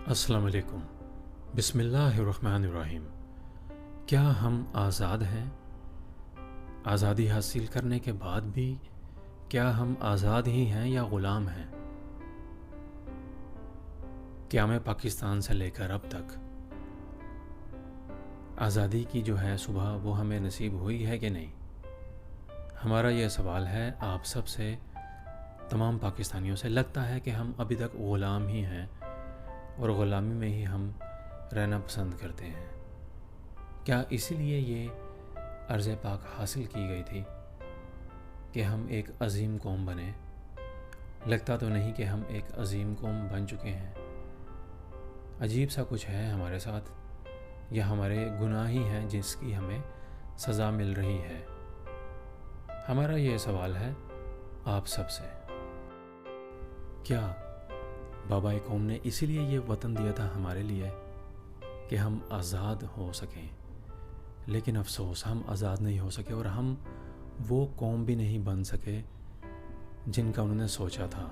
السلام علیکم۔ بسم اللہ الرحمن الرحیم۔ کیا ہم آزاد ہیں؟ آزادی حاصل کرنے کے بعد بھی کیا ہم آزاد ہی ہیں یا غلام ہیں؟ قیام پاکستان سے لے کر اب تک آزادی کی جو ہے صبح وہ ہمیں نصیب ہوئی ہے کہ نہیں؟ ہمارا یہ سوال ہے آپ سب سے، تمام پاکستانیوں سے۔ لگتا ہے کہ ہم ابھی تک غلام ہی ہیں اور غلامی میں ہی ہم رہنا پسند کرتے ہیں۔ کیا اسی لیے یہ ارض پاک حاصل کی گئی تھی کہ ہم ایک عظیم قوم بنیں؟ لگتا تو نہیں کہ ہم ایک عظیم قوم بن چکے ہیں۔ عجیب سا کچھ ہے ہمارے ساتھ، یا ہمارے گناہ ہی ہیں جس کی ہمیں سزا مل رہی ہے؟ ہمارا یہ سوال ہے آپ سب سے۔ کیا بابا قوم نے اسی لیے یہ وطن دیا تھا ہمارے لیے کہ ہم آزاد ہو سکیں؟ لیکن افسوس ہم آزاد نہیں ہو سکے، اور ہم وہ قوم بھی نہیں بن سکے جن کا انہوں نے سوچا تھا،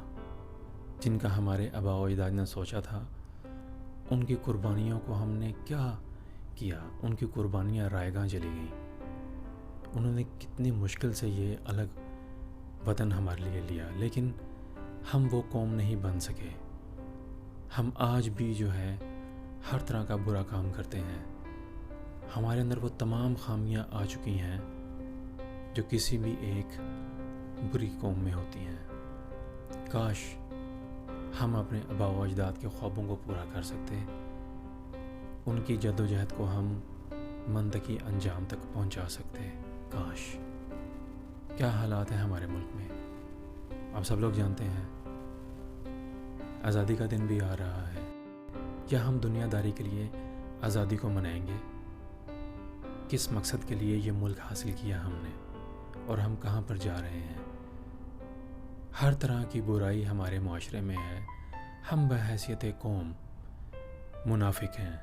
جن کا ہمارے آباء و اجداد نے سوچا تھا۔ ان کی قربانیوں کو ہم نے کیا کیا؟ ان کی قربانیاں رائے گاں چلی گئیں۔ انہوں نے کتنی مشکل سے یہ الگ وطن ہمارے لیے لیا، لیکن ہم وہ قوم نہیں بن سکے۔ ہم آج بھی جو ہے ہر طرح کا برا کام کرتے ہیں۔ ہمارے اندر وہ تمام خامیاں آ چکی ہیں جو کسی بھی ایک بری قوم میں ہوتی ہیں۔ کاش ہم اپنے آباء و اجداد کے خوابوں کو پورا کر سکتے، ان کی جد و جہد کو ہم منطقی انجام تک پہنچا سکتے۔ کاش! کیا حالات ہیں ہمارے ملک میں، آپ سب لوگ جانتے ہیں۔ آزادی کا دن بھی آ رہا ہے۔ کیا ہم دنیا داری کے لیے آزادی کو منائیں گے؟ کس مقصد کے لیے یہ ملک حاصل کیا ہم نے، اور ہم کہاں پر جا رہے ہیں؟ ہر طرح کی برائی ہمارے معاشرے میں ہے۔ ہم بحیثیت قوم منافق ہیں۔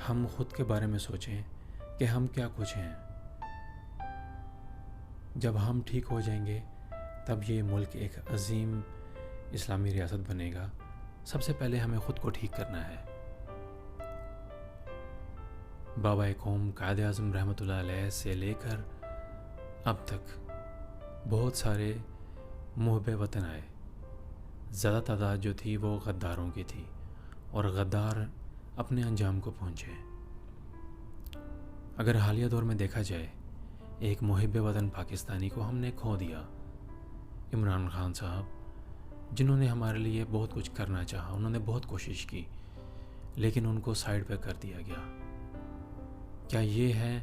ہم خود کے بارے میں سوچیں کہ ہم کیا کچھ ہیں۔ جب ہم ٹھیک ہو جائیں گے تب یہ ملک ایک عظیم اسلامی ریاست بنے گا۔ سب سے پہلے ہمیں خود کو ٹھیک کرنا ہے۔ بابا قوم قائد اعظم رحمۃ اللہ علیہ سے لے کر اب تک بہت سارے محب وطن آئے۔ زیادہ تعداد جو تھی وہ غداروں کی تھی، اور غدار اپنے انجام کو پہنچے۔ اگر حالیہ دور میں دیکھا جائے، ایک محب وطن پاکستانی کو ہم نے کھو دیا، عمران خان صاحب، جنہوں نے ہمارے لیے بہت کچھ کرنا چاہا، انہوں نے بہت کوشش کی، لیکن ان کو سائیڈ پہ کر دیا گیا۔ کیا یہ ہے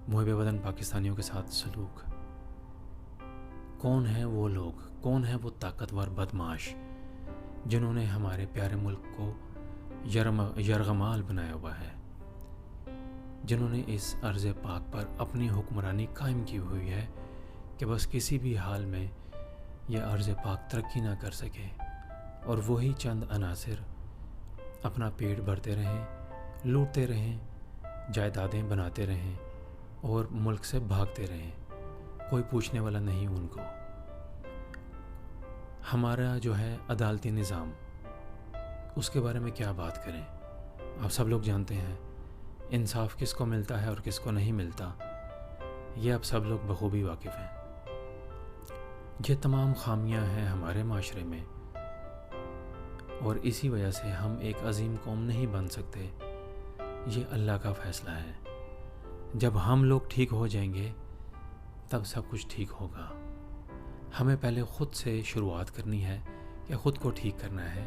محب وطن پاکستانیوں کے ساتھ سلوک؟ کون ہیں وہ لوگ، کون ہیں وہ طاقتور بدماش جنہوں نے ہمارے پیارے ملک کو یرغمال بنایا ہوا ہے، جنہوں نے اس ارض پاک پر اپنی حکمرانی قائم کی ہوئی ہے کہ بس کسی بھی حال میں یہ ارض پاک ترقی نہ کر سکے، اور وہی چند عناصر اپنا پیٹ بھرتے رہیں، لوٹتے رہیں، جائیدادیں بناتے رہیں اور ملک سے بھاگتے رہیں۔ کوئی پوچھنے والا نہیں ان کو۔ ہمارا جو ہے عدالتی نظام، اس کے بارے میں کیا بات کریں؟ آپ سب لوگ جانتے ہیں انصاف کس کو ملتا ہے اور کس کو نہیں ملتا، یہ آپ سب لوگ بخوبی واقف ہیں۔ یہ تمام خامیاں ہیں ہمارے معاشرے میں، اور اسی وجہ سے ہم ایک عظیم قوم نہیں بن سکتے۔ یہ اللہ کا فیصلہ ہے۔ جب ہم لوگ ٹھیک ہو جائیں گے تب سب کچھ ٹھیک ہوگا۔ ہمیں پہلے خود سے شروعات کرنی ہے کہ خود کو ٹھیک کرنا ہے،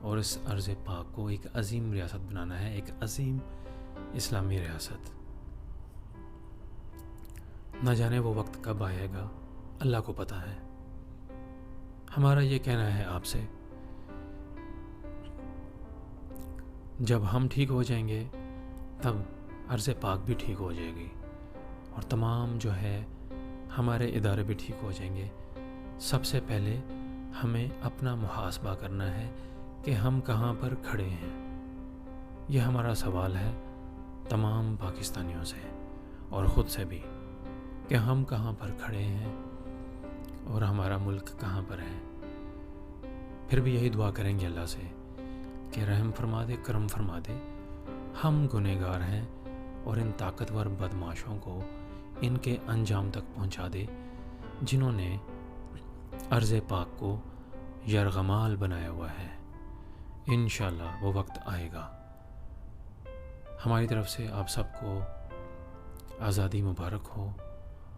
اور اس ارض پاک کو ایک عظیم ریاست بنانا ہے، ایک عظیم اسلامی ریاست۔ نہ جانے وہ وقت کب آئے گا، اللہ کو پتہ ہے۔ ہمارا یہ کہنا ہے آپ سے، جب ہم ٹھیک ہو جائیں گے تب ارض پاک بھی ٹھیک ہو جائے گی، اور تمام جو ہے ہمارے ادارے بھی ٹھیک ہو جائیں گے۔ سب سے پہلے ہمیں اپنا محاسبہ کرنا ہے کہ ہم کہاں پر کھڑے ہیں۔ یہ ہمارا سوال ہے تمام پاکستانیوں سے اور خود سے بھی، کہ ہم کہاں پر کھڑے ہیں اور ہمارا ملک کہاں پر ہے۔ پھر بھی یہی دعا کریں گے اللہ سے کہ رحم فرما دے، کرم فرما دے. ہم گنہگار ہیں اور ان طاقتور بدماشوں کو ان کے انجام تک پہنچا دے جنہوں نے ارض پاک کو یرغمال بنایا ہوا ہے. انشاءاللہ وہ وقت آئے گا. ہماری طرف سے آپ سب کو آزادی مبارک ہو،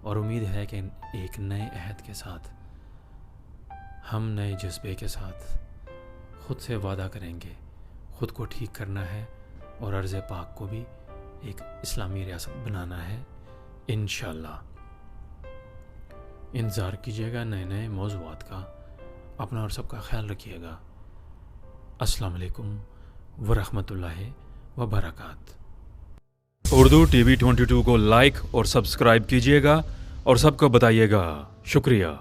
اور امید ہے کہ ایک نئے عہد کے ساتھ ہم نئے جذبے کے ساتھ خود سے وعدہ کریں گے خود کو ٹھیک کرنا ہے اور ارض پاک کو بھی ایک اسلامی ریاست بنانا ہے انشاءاللہ. انتظار کیجیے گا نئے نئے موضوعات کا. اپنا اور سب کا خیال رکھیے گا. السلام علیکم ورحمۃ اللہ وبرکاتہ. اردو ٹی وی 22 کو لائک اور سبسکرائب کیجیے گا اور سب کو بتائیے گا. شکریہ.